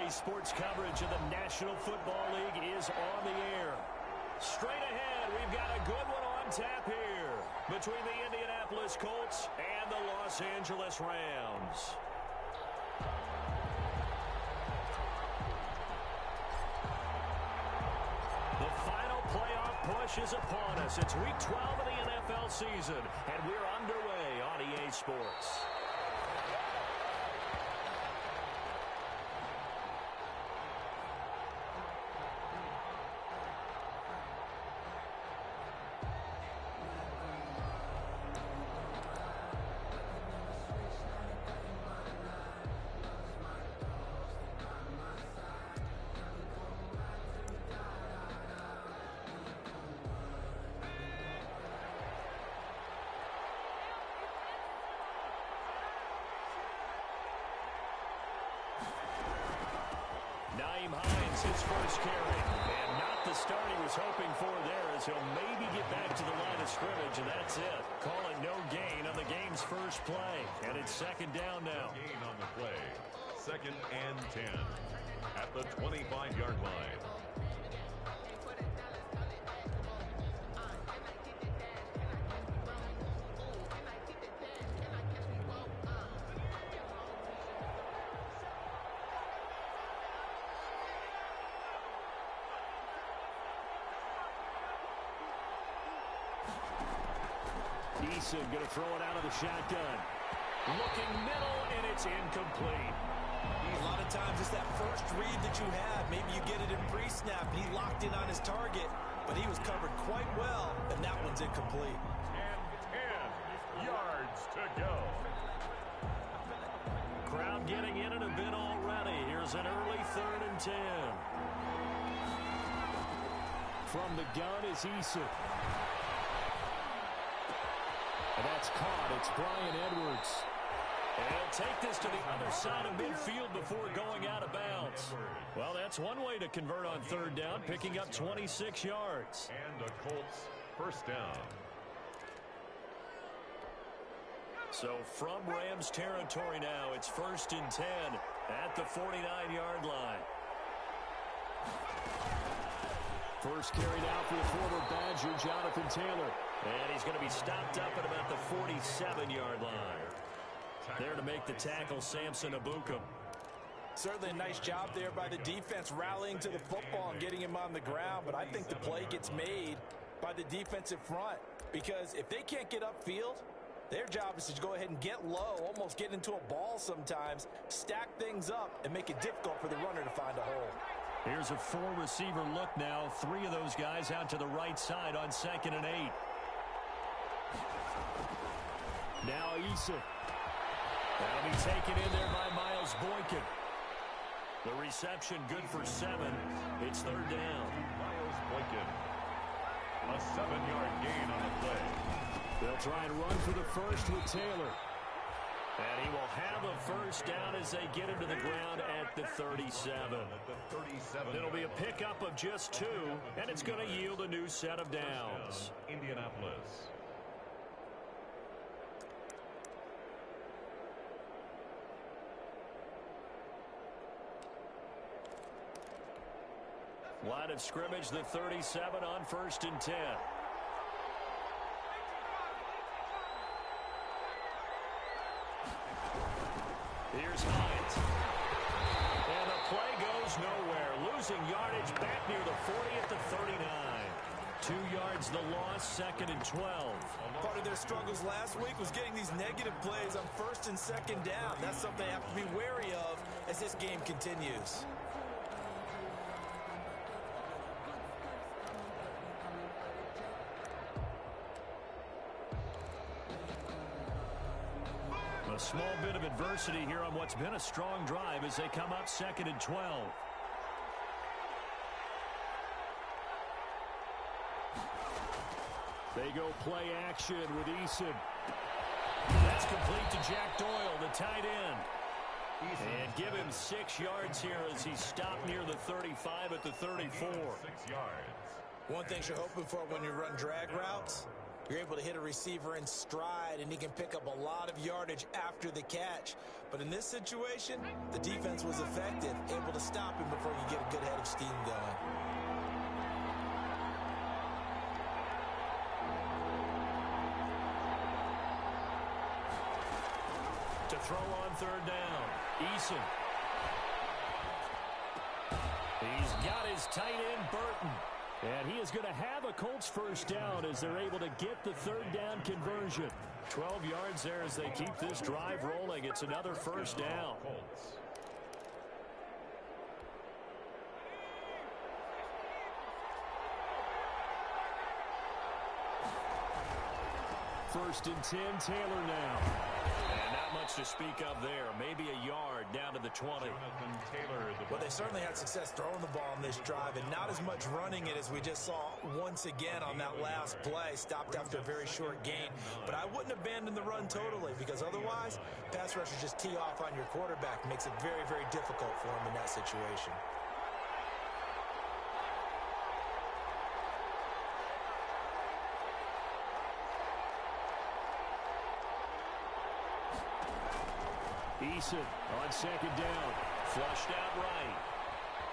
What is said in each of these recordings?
Sports coverage of the National Football League is on the air. Straight ahead, we've got a good one on tap here between the Indianapolis Colts and the Los Angeles Rams. The final playoff push is upon us. It's Week 12 of the NFL season, and we're underway on EA Sports. His first carry, and not the start he was hoping for there, as he'll maybe get back to the line of scrimmage, and that's it. Call it no gain on the game's first play, and it's second down now. Gain on the play, 2nd and 10 at the 25-yard line. Going to throw it out of the shotgun. Looking middle, and it's incomplete. A lot of times it's that first read that you have. Maybe you get it in pre-snap, and he locked in on his target, but he was covered quite well, and that one's incomplete. And 10 yards to go. Crowd getting in a bit already. Here's an early 3rd and 10. From the gun is Issa. And that's caught. It's Brian Edwards. And he'll take this to the other side of midfield before going out of bounds. Well, that's one way to convert on 3rd down, picking up 26 yards. And the Colts first down. So from Rams territory now, it's 1st and 10 at the 49-yard line. First carry now for the former Badger, Jonathan Taylor. And he's going to be stopped up at about the 47-yard line. There to make the tackle, Samson Abukum. Certainly a nice job there by the defense, rallying to the football and getting him on the ground. But I think the play gets made by the defensive front, because if they can't get upfield, their job is to go ahead and get low, almost get into a ball sometimes, stack things up, and make it difficult for the runner to find a hole. Here's a 4-receiver look now. 3 of those guys out to the right side on 2nd and 8. Now Issa. That'll be taken in there by Miles Boykin. The reception good for 7. It's 3rd down. Miles Boykin. A 7-yard gain on the play. They'll try and run for the first with Taylor. And he will have a first down as they get him to the ground at the 37. It'll be a pickup of just 2, and it's going to yield a new set of downs. Indianapolis. Line of scrimmage, the 37 on 1st and 10. Here's Hines. And the play goes nowhere. Losing yardage back near the 40 at the 39. 2 yards the loss, 2nd and 12. Part of their struggles last week was getting these negative plays on 1st and 2nd down. That's something they have to be wary of as this game continues. A small bit of adversity here on what's been a strong drive as they come up 2nd and 12. They go play action with Eason. That's complete to Jack Doyle, the tight end. And give him 6 yards here as he stopped near the 35 at the 34. 6 yards. One thing you're hoping for when you run drag routes You're able to hit a receiver in stride, and he can pick up a lot of yardage after the catch. But in this situation, the defense was effective, able to stop him before you get a good head of steam going. To throw on third down, Eason. He's got his tight end, Burton. And he is going to have a Colts first down as they're able to get the third down conversion. 12 yards there as they keep this drive rolling. It's another first down. First and 10, Taylor now. And not much to speak of there. Maybe a yard down to the 20. Well, they certainly had success throwing the ball on this drive, and not as much running it as we just saw once again on that last play. Stopped after a very short gain. But I wouldn't abandon the run totally, because otherwise, pass rushers just tee off on your quarterback. Makes it very, very difficult for him in that situation. Eason on second down. Flushed out right.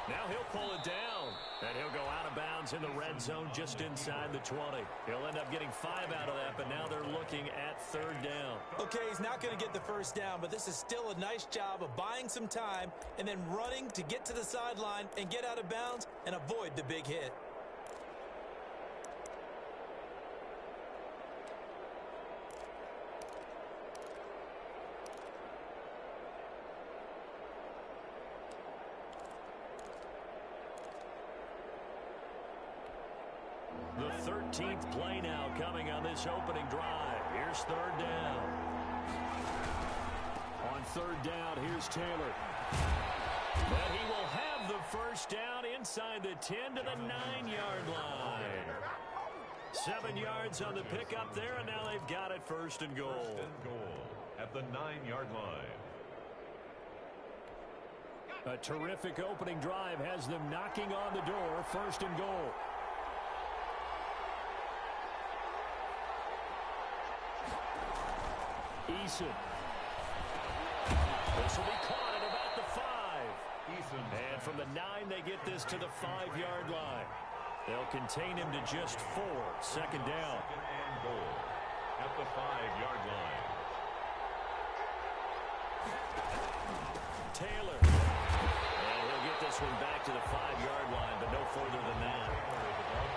Now he'll pull it down. And he'll go out of bounds in the red zone just inside the 20. He'll end up getting 5 out of that, but now they're looking at third down. Okay, he's not going to get the first down, but this is still a nice job of buying some time and then running to get to the sideline and get out of bounds and avoid the big hit. The 13th play now coming on this opening drive. Here's third down. On third down, here's Taylor. But he will have the first down inside the 10 to the 9-yard line. 7 yards on the pickup there, and now they've got it first and goal. First and goal at the 9-yard line. A terrific opening drive has them knocking on the door. First and goal. Eason. This will be caught at about the 5. Eason. And from the 9, they get this to the 5-yard line. They'll contain him to just 4. Second down. Second and goal at the 5-yard line. Taylor. And he'll get this one back to the 5-yard line, but no further than that.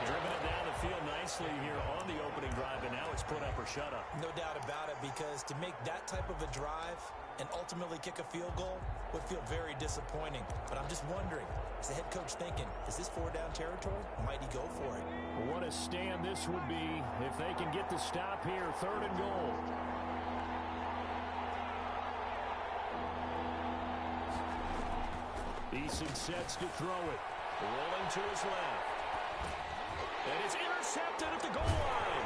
Driven it down the field nicely here on the opening drive, and now it's put up or shut up. No doubt about it, because to make that type of a drive and ultimately kick a field goal would feel very disappointing. But I'm just wondering, is the head coach thinking, is this 4-down territory? Might he go for it? What a stand this would be if they can get the stop here. Third and goal. Eason sets to throw it. Rolling to his left. And it's intercepted at the goal line.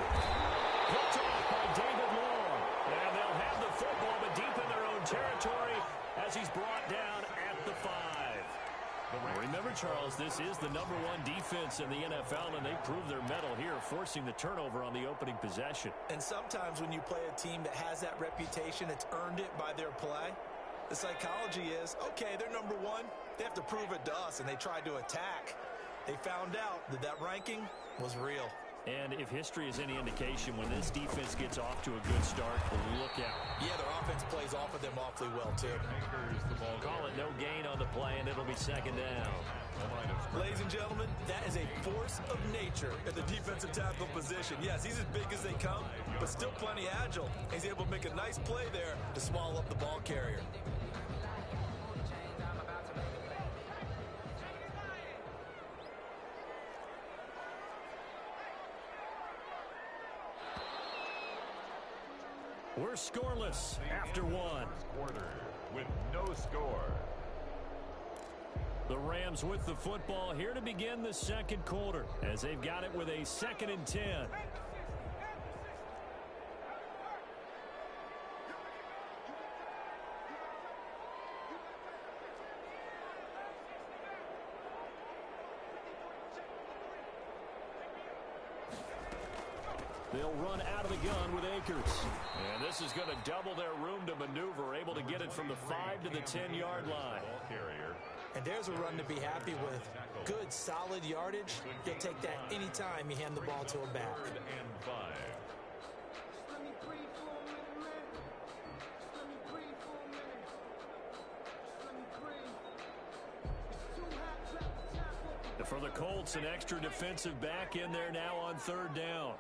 Picked off by David Long. And they'll have the football, but deep in their own territory as he's brought down at the 5. Remember, Charles, this is the #1 defense in the NFL, and they prove their mettle here, forcing the turnover on the opening possession. And sometimes when you play a team that has that reputation, it's earned it by their play. The psychology is, okay, they're #1. They have to prove it to us, and they tried to attack. They found out that that ranking was real. And if history is any indication, when this defense gets off to a good start, look out. Yeah, their offense plays off of them awfully well, too. Call it no gain on the play, and it'll be second down. Ladies and gentlemen, that is a force of nature at the defensive tackle position. Yes, he's as big as they come, but still plenty agile. He's able to make a nice play there to swallow up the ball carrier. We're scoreless after 1. Quarter with no score. The Rams with the football here to begin the second quarter as they've got it with a 2nd and 10. They'll run out of the gun with Akers. And this is going to double their room to maneuver, able to get it from the 5 to the 10-yard line. And there's a run to be happy with. Good, solid yardage. You'll take that anytime you hand the ball to him back. For the Colts, an extra defensive back in there now on 3rd down.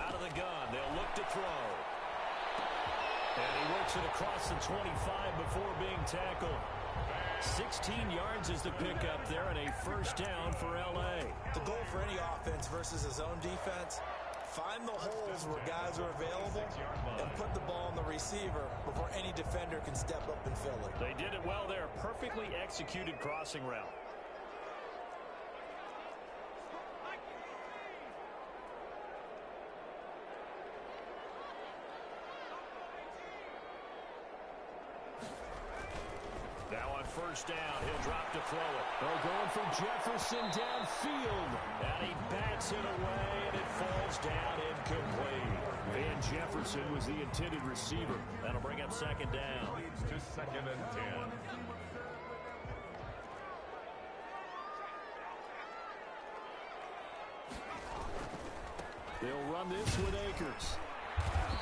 Out of the gun, they'll look to throw. And he works it across the 25 before being tackled. 16 yards is the pickup there, and a 1st down for L.A. The goal for any offense versus his own defense, find the holes where guys are available and put the ball on the receiver before any defender can step up and fill it. They did it well there. Perfectly executed crossing route. Now on 1st down, he'll drop to throw it. They're going for Jefferson downfield. And he bats it away, and it falls down incomplete. Van Jefferson was the intended receiver. That'll bring up 2nd down. Leads to 2nd and 10. They'll run this with Akers.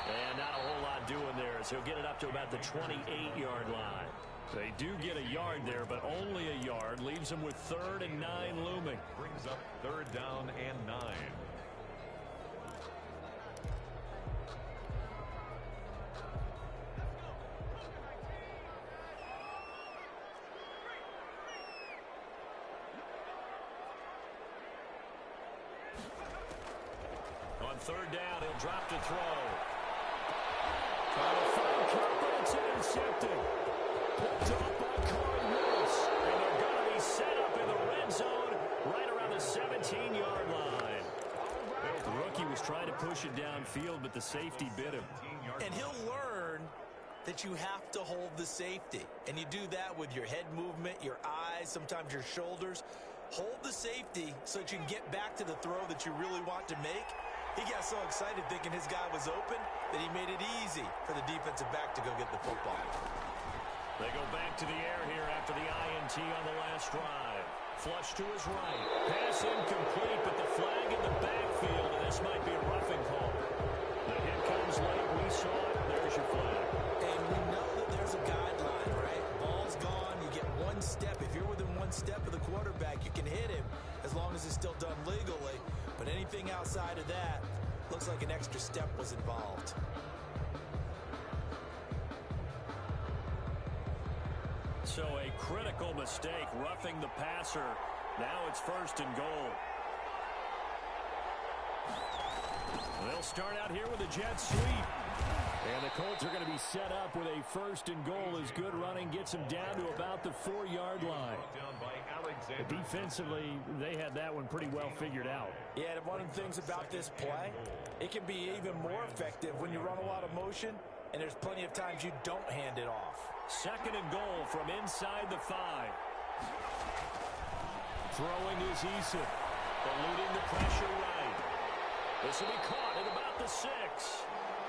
And not a whole lot doing there, as he'll get it up to about the 28-yard line. They do get a yard there, but only a yard. Leaves them with 3rd and 9 looming. Brings up 3rd down and 9. On 3rd down, he'll drop to throw. Trying to find Cup, but it's intercepted. Picked up by Corey Lewis. And they're going to be set up in the red zone right around the 17-yard line. The rookie was trying to push it downfield, but the safety bit him. And he'll learn that you have to hold the safety. And you do that with your head movement, your eyes, sometimes your shoulders. Hold the safety so that you can get back to the throw that you really want to make. He got so excited thinking his guy was open that he made it easy for the defensive back to go get the football. They go back to the air here after the INT on the last drive. Flush to his right. Pass incomplete, but the flag in the backfield, and this might be a roughing call. The hit comes late. We saw it. There's your flag. And we know that there's a guideline, right? Ball's gone. You get 1 step. If you're within 1 step of the quarterback, you can hit him as long as it's still done legally. But anything outside of that looks like an extra step was involved. So a critical mistake, roughing the passer. Now it's 1st and goal. They'll start out here with a jet sweep. And the Colts are going to be set up with a 1st and goal as good running gets them down to about the 4-yard line. Defensively, they had that one pretty well figured out. Yeah, and one of the things about this play, it can be even more effective when you run a lot of motion, and there's plenty of times you don't hand it off. 2nd and goal from inside the 5. Throwing is Eason. Eluding the pressure right. This will be caught at about the 6.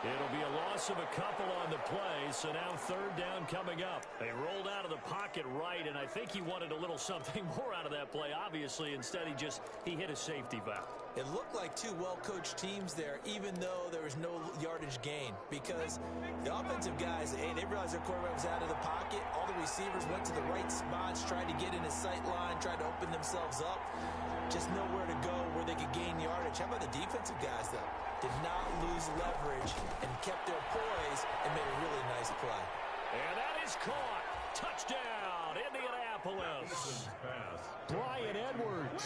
It'll be a loss of a couple on the play, so now 3rd down coming up. They rolled out of the pocket right, and I think he wanted a little something more out of that play, obviously. Instead, he hit a safety valve. It looked like 2 well-coached teams there, even though there was no yardage gain, because the offensive guys, they realized their quarterback was out of the pocket. All the receivers went to the right spots, tried to get in his sight line, tried to open themselves up. Just nowhere to go where they could gain yardage. How about the defensive guys, though? Did not lose leverage and kept their poise and made a really nice play. And that is caught. Touchdown, Indianapolis. Bryan Edwards,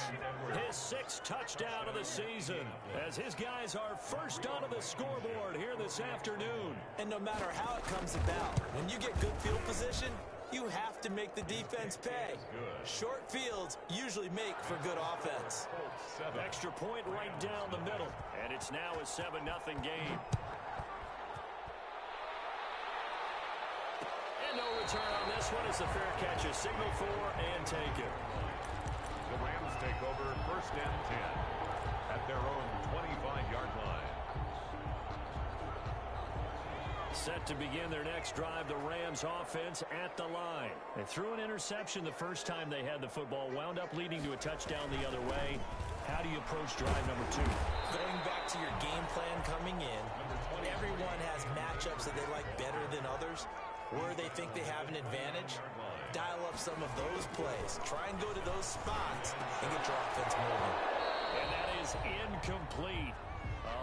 his 6th touchdown of the season, as his guys are first onto the scoreboard here this afternoon. And no matter how it comes about, when you get good field position, you have to make the defense pay. Short fields usually make for good offense. Extra point right down the middle, and it's now a 7-0 game. And no return on this one as the fair catch is signaled for and taken. The Rams take over 1st and 10 at their own 25-yard line. Set to begin their next drive, the Rams offense at the line. They threw an interception the first time they had the football, wound up leading to a touchdown the other way. How do you approach drive number 2? Going back to your game plan coming in, everyone has matchups that they like better than others, where they think they have an advantage. Dial up some of those plays. Try and go to those spots and get your offense moving. And that is incomplete.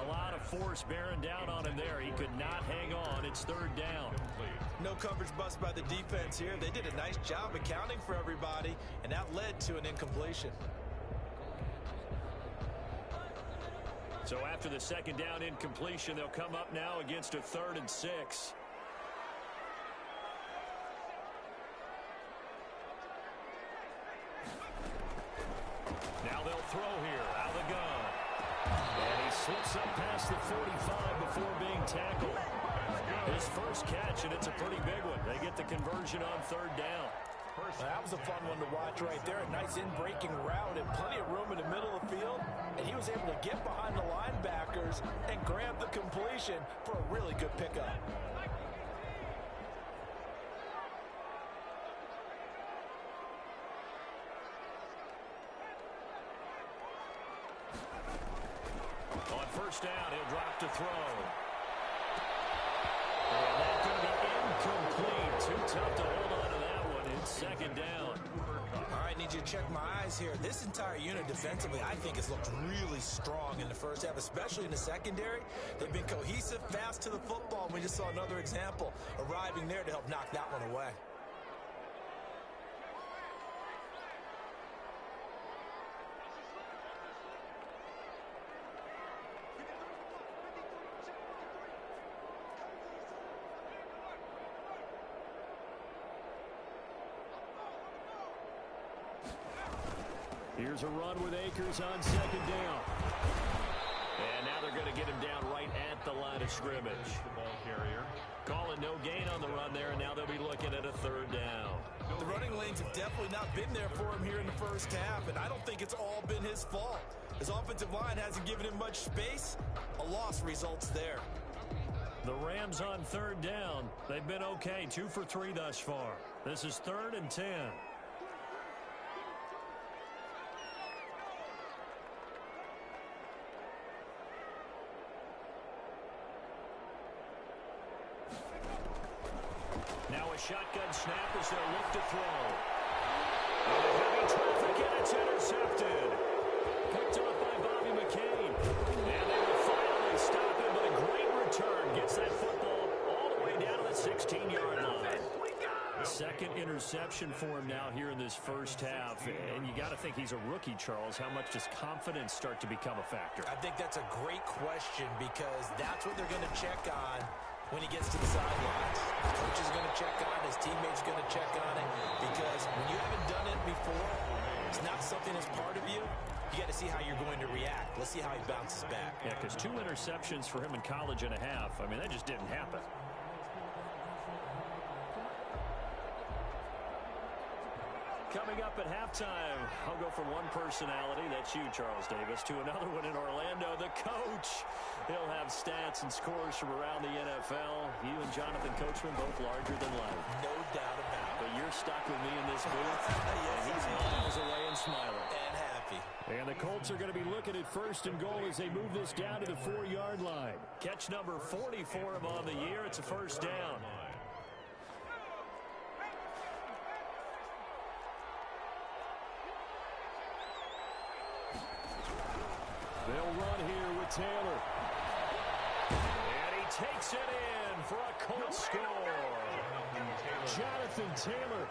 A lot of force bearing down on him there. He could not hang on. It's 3rd down. No coverage bust by the defense here. They did a nice job accounting for everybody, and that led to an incompletion. So after the 2nd down incompletion, they'll come up now against a 3rd and 6. Now they'll throw here out of the gun. And he slips up past the 45 before being tackled. His first catch, and it's a pretty big one. They get the conversion on 3rd down. That was a fun one to watch right there. A nice in-breaking route and plenty of room in the middle of the field. And he was able to get behind the linebackers and grab the completion for a really good pickup. On 1st down, he'll drop to throw. And that's going to be incomplete. Too tough to hold on to that one. It's 2nd down. All right, need you to check my eyes here. This entire unit defensively, I think, has looked really strong in the first half, especially in the secondary. They've been cohesive, fast to the football, and we just saw another example arriving there to help knock that one away. Here's a run with Akers on 2nd down. And now they're going to get him down right at the line of scrimmage. The ball carrier. Calling no gain on the run there, and now they'll be looking at a 3rd down. The running lanes have definitely not been there for him here in the first half, and I don't think it's all been his fault. His offensive line hasn't given him much space. A loss results there. The Rams on 3rd down. They've been okay, 2 for 3 thus far. This is 3rd and 10. Now a shotgun snap as they look to throw. And a heavy traffic, and it's intercepted. Picked off by Bobby McCain. And they will finally stop him, but a great return. Gets that football all the way down to the 16-yard line. Second interception for him now here in this first half. And you got to think he's a rookie, Charles. How much does confidence start to become a factor? I think that's a great question because that's what they're going to check on when he gets to the sidelines. The coach is going to check on it. His teammates are going to check on it because when you haven't done it before, it's not something that's part of you. You got to see how you're going to react. Let's see how he bounces back. Yeah, because 2 interceptions for him in college and a half. I mean, that just didn't happen. Coming up at halftime, I'll go from one personality, that's you, Charles Davis, to another one in Orlando, the coach. He'll have stats and scores from around the NFL. You and Jonathan Coachman both larger than life. No doubt about it. But you're stuck with me in this booth, and he's miles away and smiling. And happy. And the Colts are going to be looking at 1st and goal as they move this down to the 4-yard line. Catch number 40 for him on the year. It's a 1st down. They'll run here with Taylor. And he takes it in for a Colts score. Jonathan Taylor,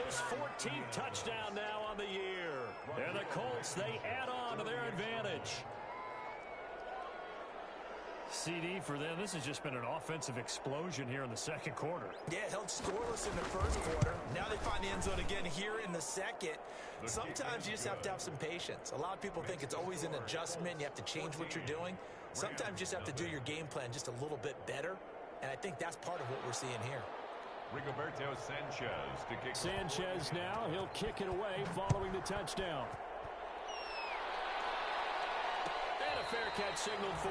his 14th touchdown now on the year. And the Colts, they add on to their advantage. CD for them. This has just been an offensive explosion here in the 2nd quarter. Yeah, held scoreless in the 1st quarter. Now they find the end zone again here in the 2nd. Sometimes you just have to have some patience. A lot of people think it's always an adjustment. You have to change what you're doing. Sometimes you just have to do your game plan just a little bit better. And I think that's part of what we're seeing here. Rigoberto Sanchez to kick. Sanchez now, he'll kick it away following the touchdown. And a fair catch signaled for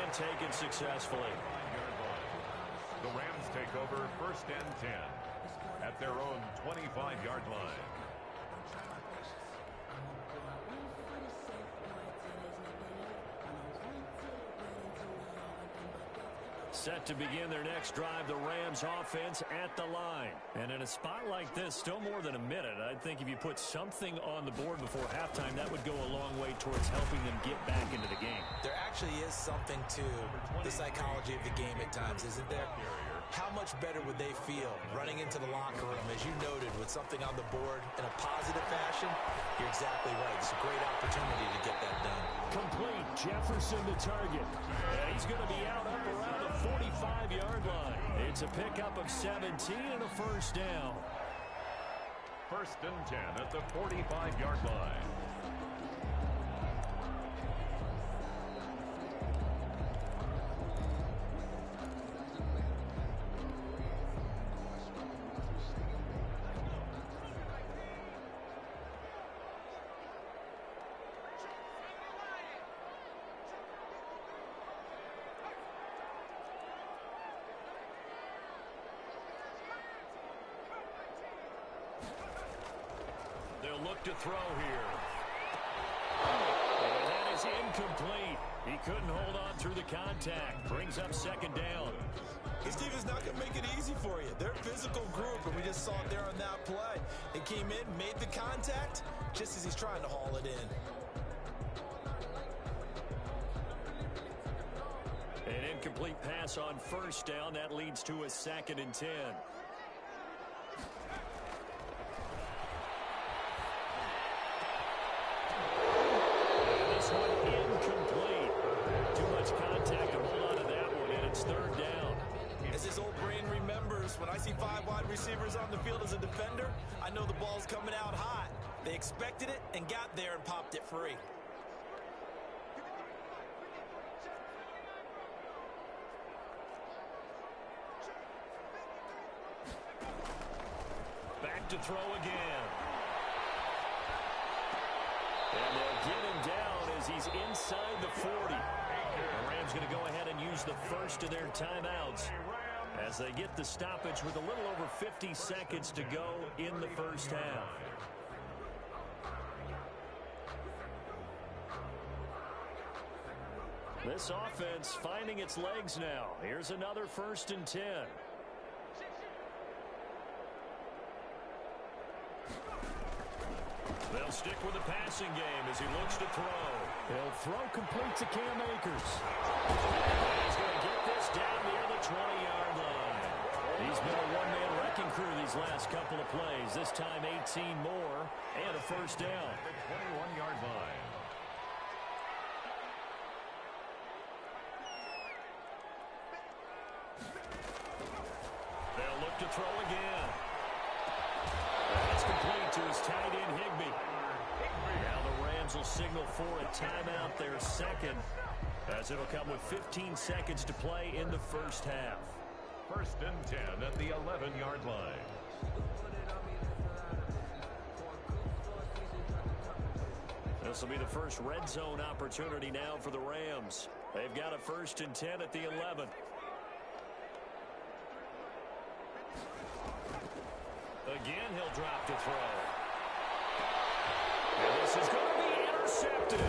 and taken successfully. The Rams take over 1st and 10 at their own 25-yard line. Set to begin their next drive, the Rams offense at the line. And in a spot like this, still more than a minute, I think if you put something on the board before halftime, that would go a long way towards helping them get back into the game. There actually is something to the psychology of the game at times, isn't there? How much better would they feel running into the locker room, as you noted, with something on the board in a positive fashion? You're exactly right. It's a great opportunity to get that done. Complete. Jefferson the target. And he's going to be out up around the 45-yard line. It's a pickup of 17 and a first down. 1st and 10 at the 45-yard line. Look to throw here. And that is incomplete. He couldn't hold on through the contact. Brings up 2nd down. This team is not going to make it easy for you. They're a physical group, and we just saw it there on that play. They came in, made the contact, just as he's trying to haul it in. An incomplete pass on 1st down. That leads to a 2nd and 10. Incomplete. Too much contact to hold on to that one, and it's 3rd down. As his old brain remembers, when I see 5 wide receivers on the field as a defender, I know the ball's coming out hot. They expected it and got there and popped it free. Back to throw again. And they'll get him down as he's inside the 40. The Rams going to go ahead and use the first of their timeouts as they get the stoppage with a little over 50 seconds to go in the first half. This offense finding its legs now. Here's another 1st and 10. They'll stick with the passing game as he looks to throw. He'll throw complete to Cam Akers. He's going to get this down near the 20-yard line. He's been a one-man wrecking crew these last couple of plays. This time 18 more and a first down. The 21-yard line. They'll look to throw again. That's complete to his tight end, Higbee. Now the Rams will signal for a timeout, their 2nd, as it'll come with 15 seconds to play in the first half. 1st and 10 at the 11-yard line. This will be the first red zone opportunity now for the Rams. They've got a 1st and 10 at the 11. Again, he'll drop to throw. And this is going to be intercepted.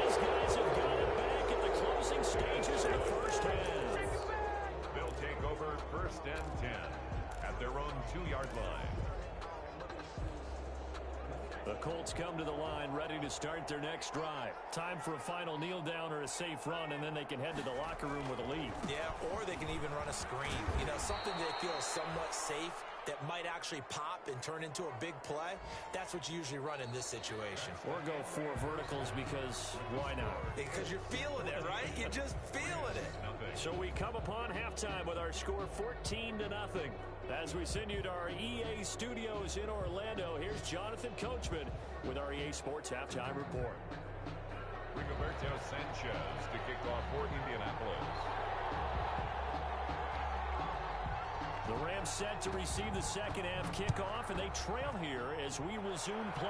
These guys have got it back at the closing stages of the first half. They'll take over 1st and 10 at their own 2-yard line. The Colts come to the line ready to start their next drive. Time for a final kneel down or a safe run, and then they can head to the locker room with a lead. Yeah, or they can even run a screen. You know, something they feel is somewhat safe that might actually pop and turn into a big play. That's what you usually run in this situation. Or go 4 verticals because why not? Because you're feeling it, right? You're just feeling it. So we come upon halftime with our score 14-0. As we send you to our EA studios in Orlando, here's Jonathan Coachman with our EA Sports Halftime Report. Rigoberto Sanchez to kick off for Indianapolis. The Rams set to receive the second half kickoff, and they trail here as we resume play.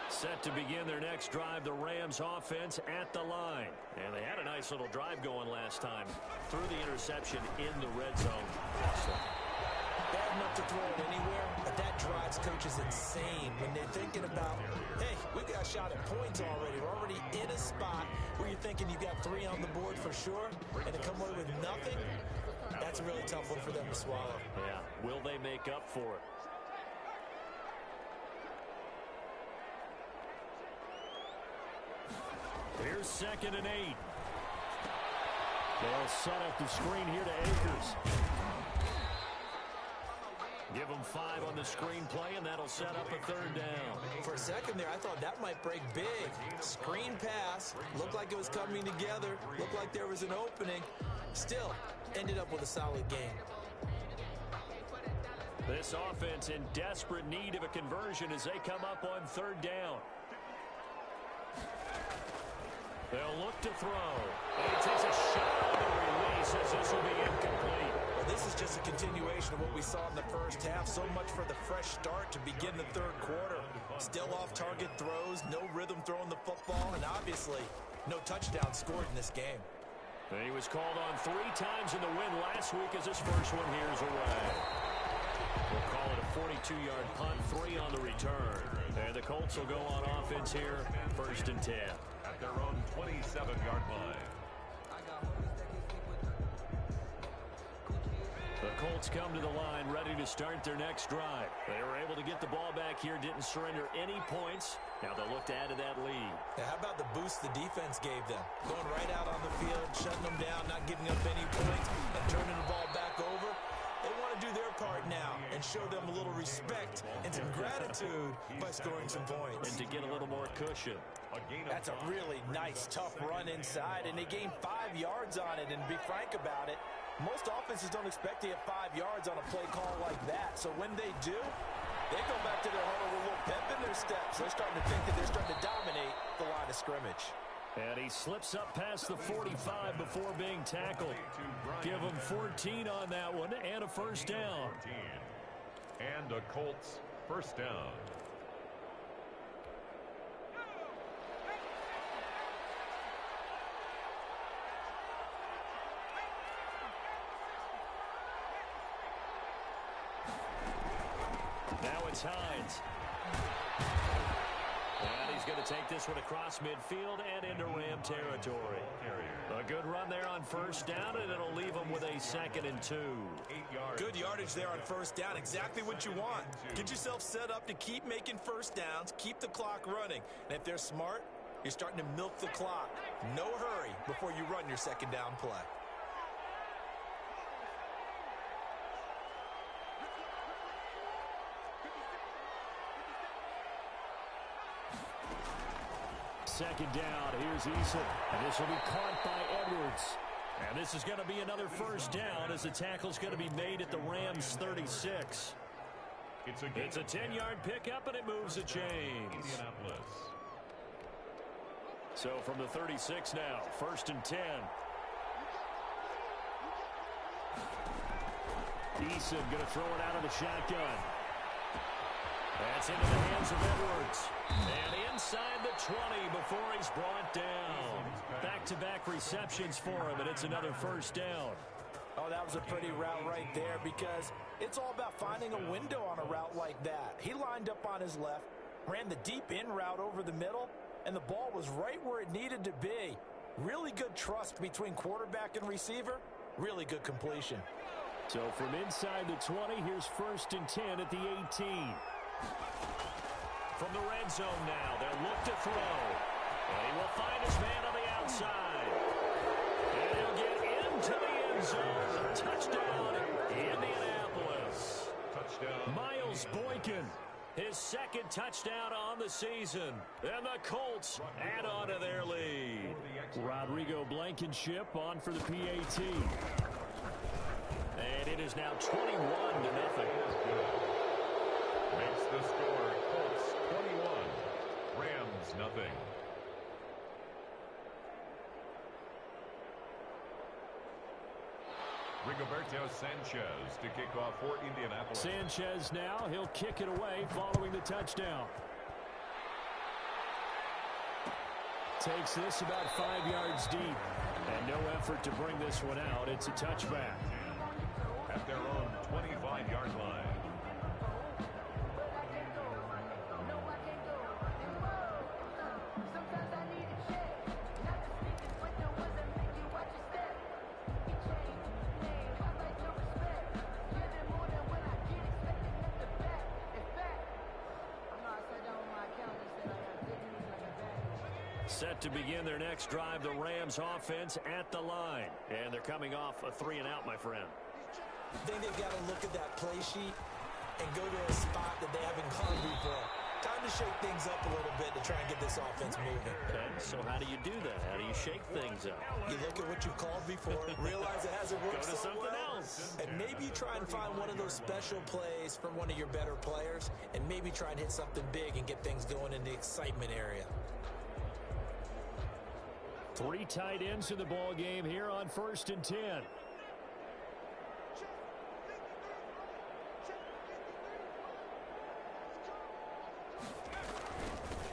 Set to begin their next drive, the Rams offense at the line. And they had a nice little drive going last time. Threw the interception in the red zone. Bad enough to throw it anywhere, but that drives coaches insane when they're thinking about, hey, we got a shot at points already. We're already in a spot where you're thinking you got 3 on the board for sure, and to come away with nothing, that's a really tough one for them to swallow. Yeah, will they make up for it? Here's 2nd and 8. They'll set up the screen here to Akers. Give them 5 on the screen play, and that'll set up a 3rd down. For a second there, I thought that might break big. Screen pass. Looked like it was coming together. Looked like there was an opening. Still, ended up with a solid game. This offense in desperate need of a conversion as they come up on 3rd down. They'll look to throw. And he takes a shot on the release as this will be incomplete. Well, this is just a continuation of what we saw in the first half. So much for the fresh start to begin the 3rd quarter. Still off-target throws, no rhythm throwing the football, and obviously no touchdown scored in this game. And he was called on 3 times in the win last week as this first one here is away. We'll call it a 42-yard punt, 3 on the return. And the Colts will go on offense here, 1st and 10. At their own 27-yard line. The Colts come to the line ready to start their next drive. They were able to get the ball back here, didn't surrender any points. Now they'll look to add to that lead. Now, how about the boost the defense gave them? Going right out on the field, shutting them down, not giving up any points, and turning the ball back over. They want to do their part now and show them a little respect and some gratitude by scoring some points. And to get a little more cushion. That's a really nice, tough run inside, and they gained 5 yards on it. And to be frank about it, most offenses don't expect to get 5 yards on a play call like that. So when they do, they go back to their huddle with a little pep in their steps. They're starting to think that they're starting to dominate the line of scrimmage. And he slips up past the 45 before being tackled. Give him 14 on that one and a 1st down. And a Colts 1st down. Now it's Hines. And he's going to take this one across midfield and into Ram territory. A good run there on 1st down, and it'll leave them with a 2nd and 2. Good yardage there on 1st down. Exactly what you want. Get yourself set up to keep making 1st downs, keep the clock running. And if they're smart, you're starting to milk the clock. No hurry before you run your 2nd down play. Second down, here's Eason. And this will be caught by Edwards. And this is going to be another 1st down as the tackle's going to be made at the Rams 36. It's a 10-yard pickup, and it moves the chains. So from the 36 now, 1st and 10. Eason going to throw it out of the shotgun. That's into the hands of Edwards. And inside the 20 before he's brought down. Back-to-back receptions for him, and it's another 1st down. Oh, that was a pretty route right there because it's all about finding a window on a route like that. He lined up on his left, ran the deep in route over the middle, and the ball was right where it needed to be. Really good trust between quarterback and receiver. Really good completion. So from inside the 20, here's 1st and 10 at the 18. From the red zone now, they'll look to throw. And he will find his man on the outside. And he'll get into the end zone. Touchdown, Indianapolis. Touchdown. Miles Boykin, his 2nd touchdown on the season. And the Colts add on to their lead. Rodrigo Blankenship on for the PAT. And it is now 21-0. Makes the score Colts 21, Rams nothing. Rigoberto Sanchez to kick off for Indianapolis. Sanchez now, he'll kick it away following the touchdown. Takes this about 5 yards deep. And no effort to bring this one out. It's a touchback. At their own 25-yard line. Set to begin their next drive, the Rams offense at the line. And they're coming off a 3-and-out, my friend. I think they've got to look at that play sheet and go to a spot that they haven't gone before. Time to shake things up a little bit to try and get this offense moving. Okay, so how do you do that? How do you shake things up? You look at what you've called before, realize it hasn't worked Go to so something well, else. and maybe you try and find one of those special plays from one of your better players, and maybe try and hit something big and get things going in the excitement area. 3 tight ends in the ball game here on 1st and 10.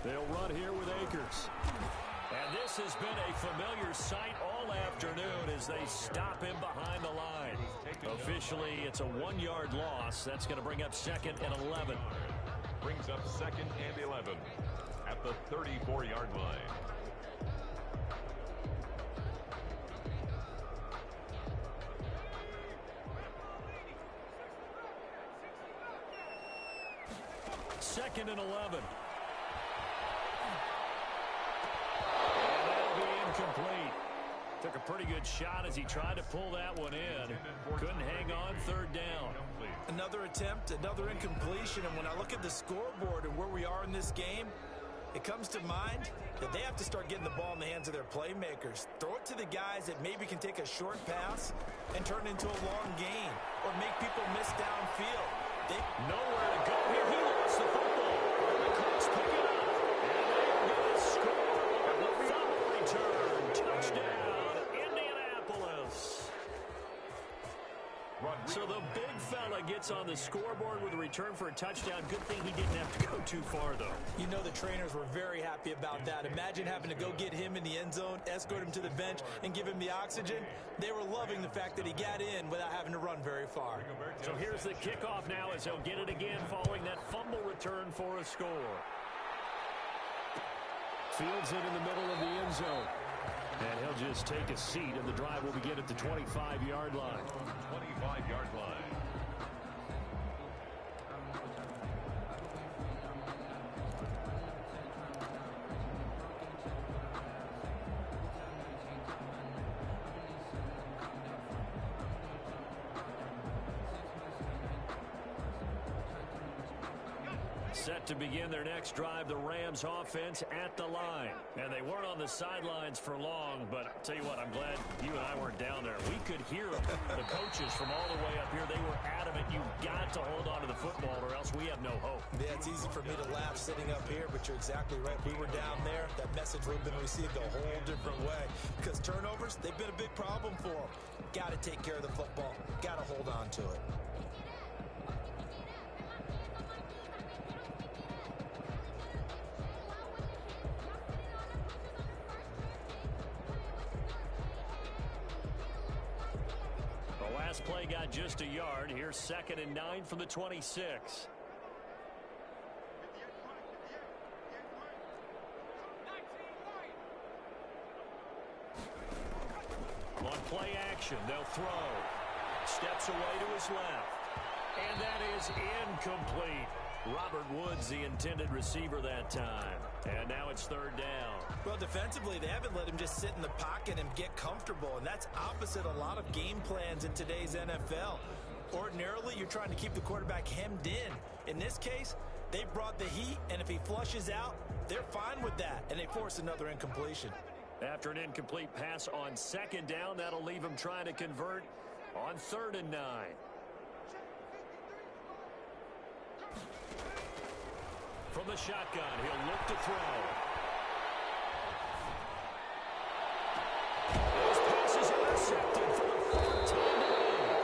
They'll run here with Akers. And this has been a familiar sight all afternoon as they stop him behind the line. Officially, it's a 1-yard loss. That's going to bring up 2nd and 11. Brings up 2nd and 11 at the 34-yard line. Second and 11. And that'll be incomplete. Took a pretty good shot as he tried to pull that one in. Couldn't hang on 3rd down. Another attempt, another incompletion, and when I look at the scoreboard and where we are in this game, it comes to mind that they have to start getting the ball in the hands of their playmakers. Throw it to the guys that maybe can take a short pass and turn it into a long gain or make people miss downfield. Nowhere to go here. He lost the football. The Colts pick it up. And they're going to score. The fumble return. Touchdown, Indianapolis. So the big fella gets on the scoreboard with a return for a touchdown. Good thing he didn't have to go too far, though. You know the trainers were very happy about that. Imagine having to go get him in the end zone, escort him to the bench, and give him the oxygen. They were loving the fact that he got in without having to run very far. So here's the kickoff now as he'll get it again following that fumble return for a score. Fields it in the middle of the end zone. And he'll just take a seat, and the drive will begin at the 25-yard line. 25-yard line. Set to begin their next drive, the Rams offense at the line. And they weren't on the sidelines for long, but I'll tell you what, I'm glad you and I weren't down there. We could hear them. The coaches from all the way up here, they were adamant. You've got to hold on to the football or else we have no hope. Yeah, it's easy for me to laugh sitting up here, but you're exactly right. We were down there. That message would have been received a whole different way. Because turnovers, they've been a big problem for them. Got to take care of the football. Got to hold on to it. Last play got just a yard. Here's 2nd and 9 from the 26. On play action, they'll throw. Steps away to his left. And that is incomplete. Robert Woods, the intended receiver that time. And now it's 3rd down. Well, defensively, they haven't let him just sit in the pocket and get comfortable, and that's opposite a lot of game plans in today's NFL. Ordinarily, you're trying to keep the quarterback hemmed in. In this case, they brought the heat, and if he flushes out, they're fine with that, and they force another incompletion. After an incomplete pass on 2nd down, that'll leave him trying to convert on 3rd and 9. From the shotgun, he'll look to throw. Those passes intercepted for the 4th time today.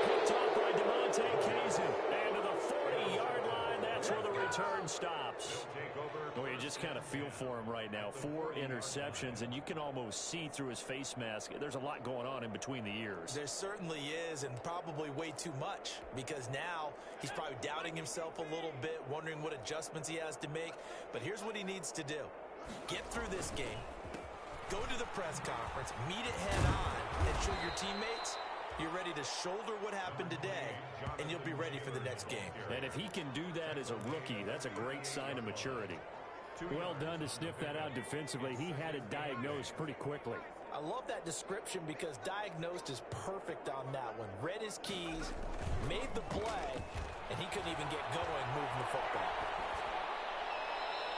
Picked off by DeMonte Kazin. And to the 40-yard line, that's where the return stops. Well, you just kind of feel for him right now. 4 interceptions, and you can almost see through his face mask. There's a lot going on in between the ears. There certainly is, and probably way too much, because now he's probably doubting himself a little bit, wondering what adjustments he has to make. But here's what he needs to do. Get through this game, go to the press conference, meet it head on, and show your teammates you're ready to shoulder what happened today, and you'll be ready for the next game. And if he can do that as a rookie, that's a great sign of maturity. Well done to sniff that out defensively. He had it diagnosed pretty quickly. I love that description because diagnosed is perfect on that one. Read his keys, made the play, and he couldn't even get going moving the football.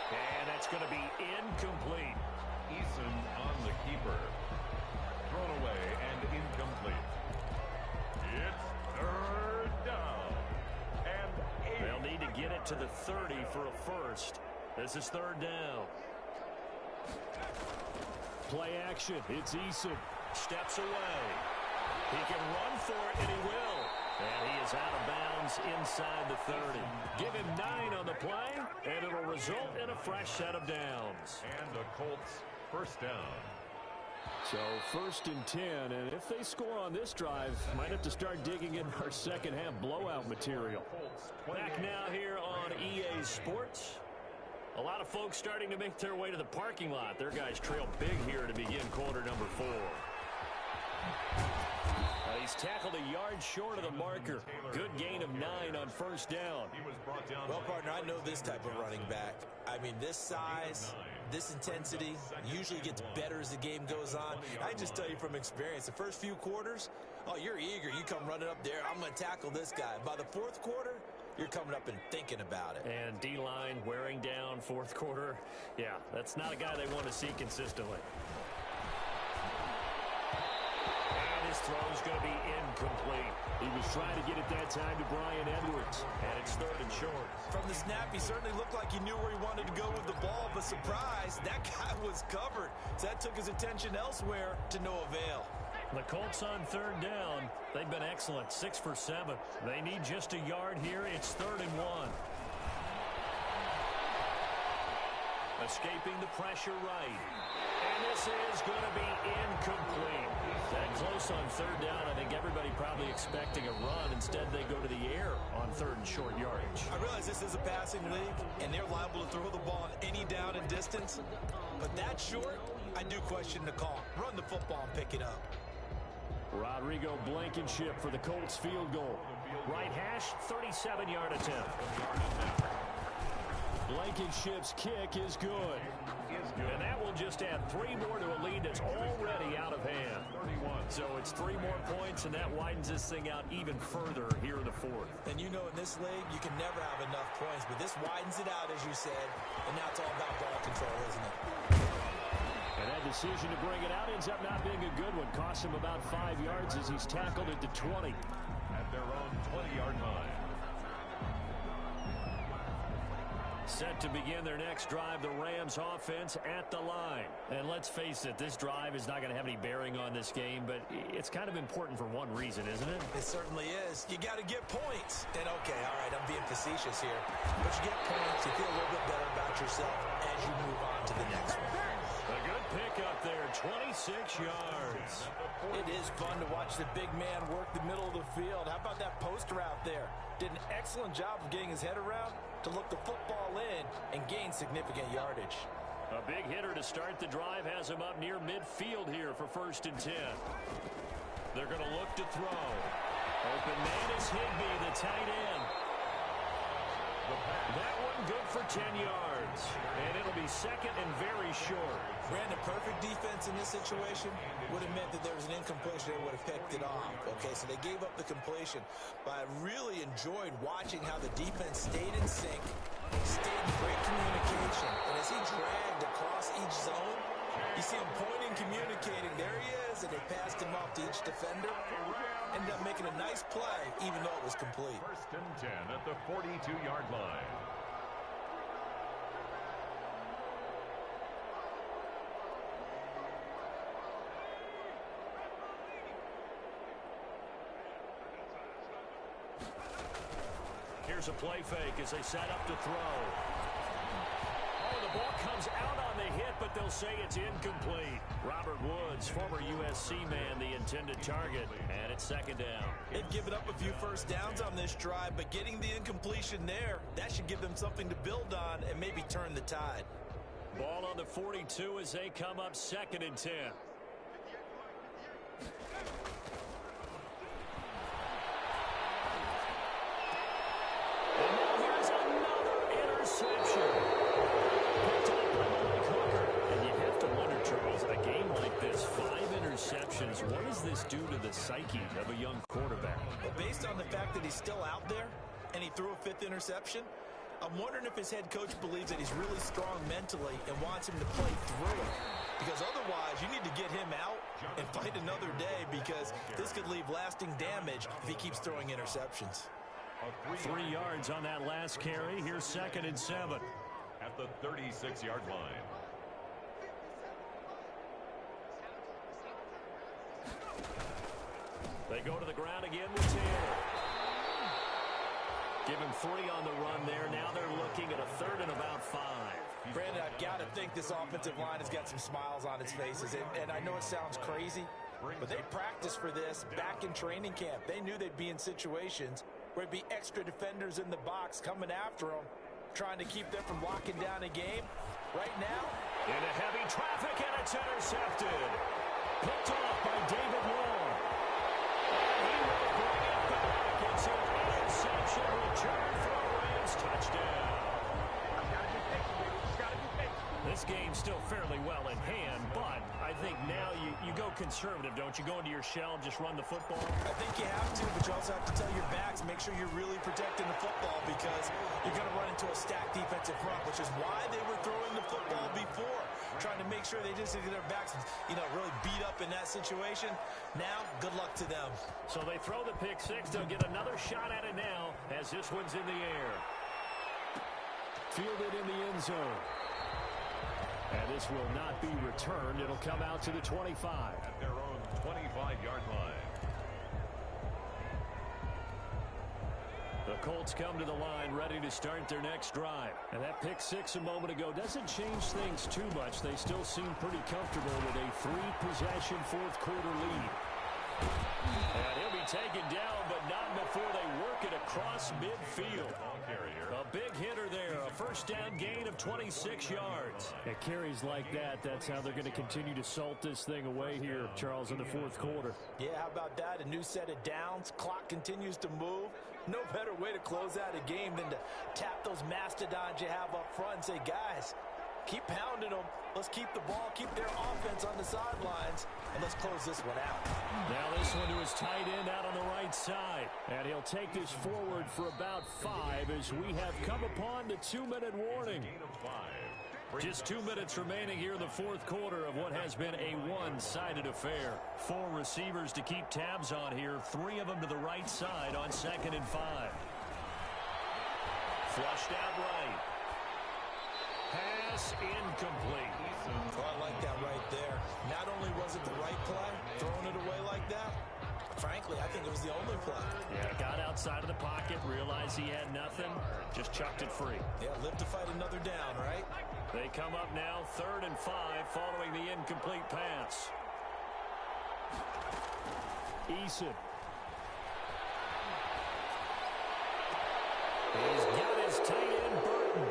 And that's going to be incomplete. Eason on the keeper. Thrown away and incomplete. It's 3rd down. And 8. They'll need to get it to the 30 for a first. This is 3rd down. Play action. It's Eason. Steps away. He can run for it, and he will. And he is out of bounds inside the 30. Give him 9 on the play, and it'll result in a fresh set of downs. And the Colts 1st down. So 1st and 10, and if they score on this drive, might have to start digging in our second half blowout material. Back now here on EA Sports. A lot of folks starting to make their way to the parking lot. Their guys trail big here to begin quarter number 4. He's tackled a yard short of the marker. Good gain of 9 on 1st down. Well, partner, I know this type of running back. I mean, this size, this intensity usually gets better as the game goes on. I just tell you from experience, the first few quarters, oh, you're eager. You come running up there, I'm going to tackle this guy. By the 4th quarter, you're coming up and thinking about it. And D-line wearing down 4th quarter. Yeah, that's not a guy they want to see consistently. And his throw's going to be incomplete. He was trying to get it that time to Bryan Edwards. And it's 3rd and short. From the snap, he certainly looked like he knew where he wanted to go with the ball, but surprise, that guy was covered. So that took his attention elsewhere to no avail. The Colts on 3rd down. They've been excellent, 6 for 7. They need just a yard here. It's 3rd and 1. Escaping the pressure right. And this is going to be incomplete. That close on 3rd down. I think everybody probably expecting a run. Instead, they go to the air on 3rd and short yardage. I realize this is a passing league, and they're liable to throw the ball on any down and distance. But that short, I do question the call. Run the football and pick it up. Rodrigo Blankenship for the Colts field goal. Right hash, 37-yard attempt. Blankenship's kick is good. And that will just add 3 more to a lead that's already out of hand. So it's 3 more points, and that widens this thing out even further here in the 4th. And you know in this league, you can never have enough points, but this widens it out, as you said, and now it's all about ball control, isn't it? And that decision to bring it out ends up not being a good one. Costs him about 5 yards as he's tackled at the 20. At their own 20-yard line. Set to begin their next drive, the Rams offense at the line. And let's face it, this drive is not going to have any bearing on this game, but it's kind of important for one reason, isn't it? It certainly is. You got to get points. And okay, all right, I'm being facetious here. But you get points, you feel a little bit better about yourself as you move on to the next one. A good pick up there, 26 yards. It is fun to watch the big man work the middle of the field. How about that post route there? Did an excellent job of getting his head around to look the football in and gain significant yardage. A big hitter to start the drive has him up near midfield here for 1st and 10. They're going to look to throw. Open man is Higbee, the tight end. That one good for 10 yards. And it'll be 2nd and very short. Brandon, perfect defense in this situation would have meant that there was an incompletion. They would have picked it off. Okay, so they gave up the completion. But I really enjoyed watching how the defense stayed in sync, stayed in great communication. And as he dragged across each zone, you You see him pointing, communicating. There he is, and they passed him off to each defender. Ended up making a nice play, even though it was complete. First and 10 at the 42-yard line. Here's a play fake as they set up to throw. Oh, the ball comes out on the hit, but they'll say it's incomplete. Robert Woods, former USC man, the intended target, and it's second down. They've given up a few first downs on this drive, but getting the incompletion there, that should give them something to build on and maybe turn the tide. Ball on the 42 as they come up second and 10. What does this do to the psyche of a young quarterback? Well, based on the fact that he's still out there and he threw a 5th interception, I'm wondering if his head coach believes that he's really strong mentally and wants him to play through it. Because otherwise, you need to get him out and fight another day, because this could leave lasting damage if he keeps throwing interceptions. 3 yards on that last carry. Here's second and 7. At the 36-yard line. They go to the ground again with Taylor. Give him 3 on the run there. Now they're looking at a 3rd and about 5. Brandon, I've got to think this offensive line has got some smiles on its faces. And I know it sounds crazy, but they practiced for this back in training camp. They knew they'd be in situations where there'd be extra defenders in the box coming after them, trying to keep them from locking down a game. Right now, into heavy traffic, and it's intercepted. Picked off by David Long. He will bring it back. It's an interception return for a Rams touchdown. This game's still fairly well in hand, but I think now you go conservative, don't you? Go into your shell and just run the football? I think you have to, but you also have to tell your backs, make sure you're really protecting the football, because you're going to run into a stacked defensive front, which is why they were throwing the football before, trying to make sure they just get their backs, really beat up in that situation. Now, good luck to them. So they throw the pick six. They'll get another shot at it now as this one's in the air. Fielded in the end zone. And this will not be returned. It'll come out to the 25. At their own 25-yard line. The Colts come to the line ready to start their next drive. And that pick six a moment ago doesn't change things too much. They still seem pretty comfortable with a 3-possession fourth-quarter lead. And he'll be taken down, but not before they work it across midfield. A big hitter there, a first down gain of 26 yards. At carries like that, that's how they're going to continue to salt this thing away here, Charles, in the fourth quarter. Yeah, how about that? A new set of downs. Clock continues to move. No better way to close out a game than to tap those mastodons you have up front and say, guys, keep pounding them. Let's keep the ball, keep their offense on the sidelines, and let's close this one out. Now this one to his tight end out on the right side. And he'll take this forward for about 5 as we have come upon the 2-minute warning. Just 2 minutes remaining here in the fourth quarter of what has been a one-sided affair. 4 receivers to keep tabs on here, 3 of them to the right side on 2nd and 5. Flushed out right. Pass incomplete. Oh, I like that right there. Not only was it the right play, throwing it away like that, frankly, I think it was the only play. Yeah, got outside of the pocket, realized he had nothing, just chucked it free. Yeah, live to fight another down, right? They come up now 3rd and 5 following the incomplete pass. Eason. He's got his tight end, Burton.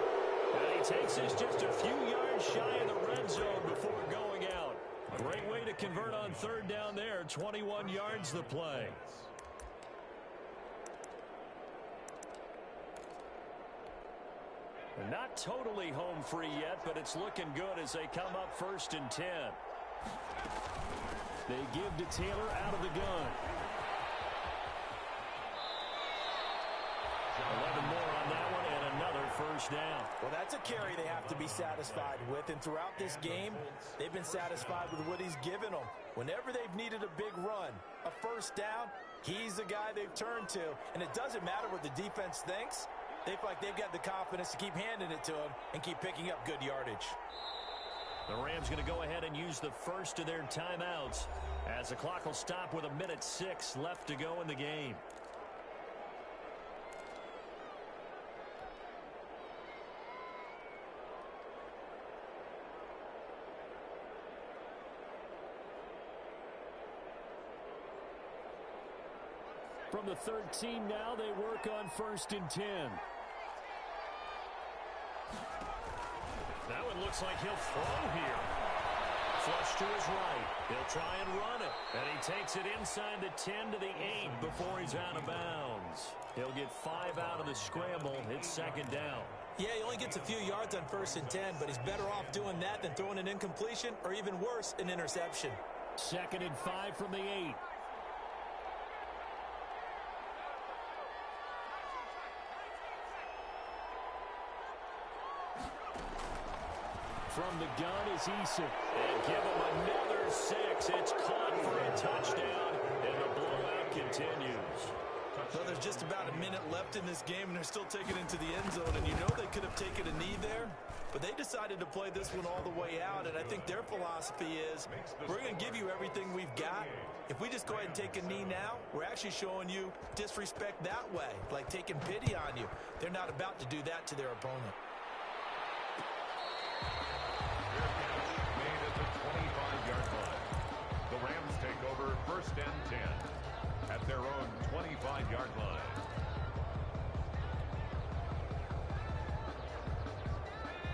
And he takes us just a few yards shy of the red zone before going out. Great way to convert on 3rd down there. 21 yards the play. Not totally home free yet, but it's looking good as they come up 1st and 10. They give to Taylor out of the gun. 11 more on that one, and another first down. Well, that's a carry they have to be satisfied with. And throughout this game, they've been satisfied with what he's given them. Whenever they've needed a big run, a first down, he's the guy they've turned to. And it doesn't matter what the defense thinks. They feel like they've got the confidence to keep handing it to him and keep picking up good yardage. The Rams going to go ahead and use the first of their timeouts as the clock will stop with 1:06 left to go in the game. From the 13 now, they work on 1st and 10. That one looks like he'll throw here. Flush to his right. He'll try and run it. And he takes it inside the 10 to the 8 before he's out of bounds. He'll get 5 out of the scramble. It's 2nd down. Yeah, he only gets a few yards on 1st and 10, but he's better off doing that than throwing an incompletion or even worse, an interception. 2nd and 5 from the 8. From the gun is Eason. And give him another 6. It's caught for a touchdown, and the blowout continues. Well, there's just about a minute left in this game, and they're still taking it into the end zone. And you know they could have taken a knee there, but they decided to play this one all the way out. And I think their philosophy is, we're going to give you everything we've got. If we just go ahead and take a knee now, we're actually showing you disrespect that way, like taking pity on you. They're not about to do that to their opponent. Made at the 25-yard line. The Rams take over 1st and 10 at their own 25-yard line.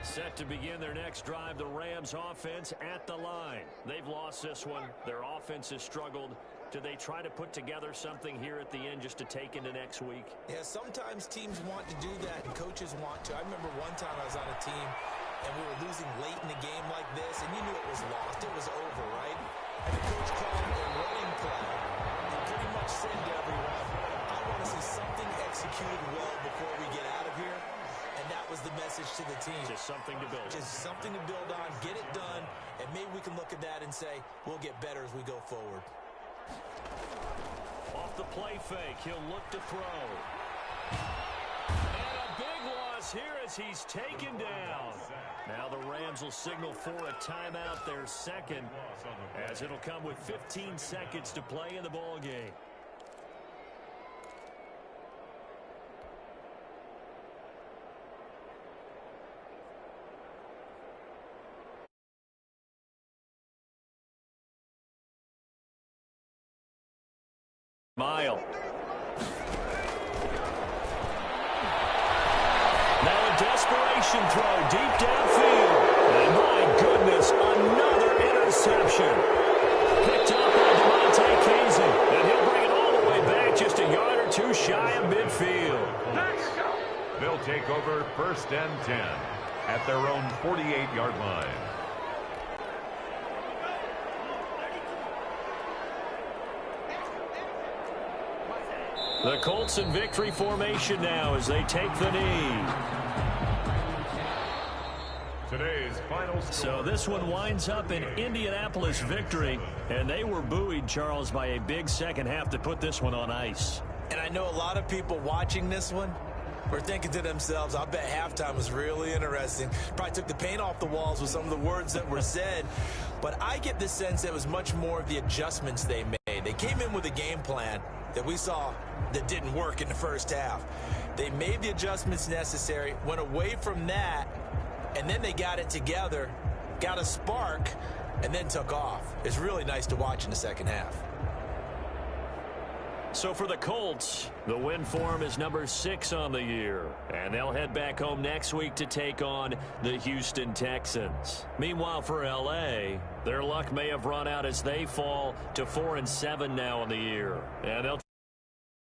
Set to begin their next drive, the Rams offense at the line. They've lost this one. Their offense has struggled. Do they try to put together something here at the end just to take into next week? Yeah, sometimes teams want to do that and coaches want to. I remember one time I was on a team and we were losing late in the game like this, and you knew it was lost. It was over, right? And the coach called a running play and pretty much said to everyone, I want to see something executed well before we get out of here. And that was the message to the team. Just something to build. Just something to build on, get it done, and maybe we can look at that and say, we'll get better as we go forward. Off the play fake, he'll look to throw. And a big loss here as he's taken down. Now the Rams will signal for a timeout, their second, as it'll come with 15 seconds to play in the ball game. Mile. Now a desperation throw deep downfield. And my goodness, another interception. Picked up by Devontae Kazee. And he'll bring it all the way back just a yard or two shy of midfield. They'll take over 1st and 10 at their own 48-yard line. The Colts in victory formation now as they take the knee. Today's final score. So this one winds up in Indianapolis victory, and they were buoyed, Charles, by a big second half to put this one on ice. And I know a lot of people watching this one were thinking to themselves, I bet halftime was really interesting. Probably took the paint off the walls with some of the words that were said. But I get the sense that it was much more of the adjustments they made. They came in with a game plan that we saw that didn't work in the first half. They made the adjustments necessary, went away from that, and then they got it together, got a spark, and then took off. It's really nice to watch in the second half. So for the Colts, the win form is number 6 on the year. And they'll head back home next week to take on the Houston Texans. Meanwhile, for L.A., their luck may have run out as they fall to 4-7 now in the year. And they'll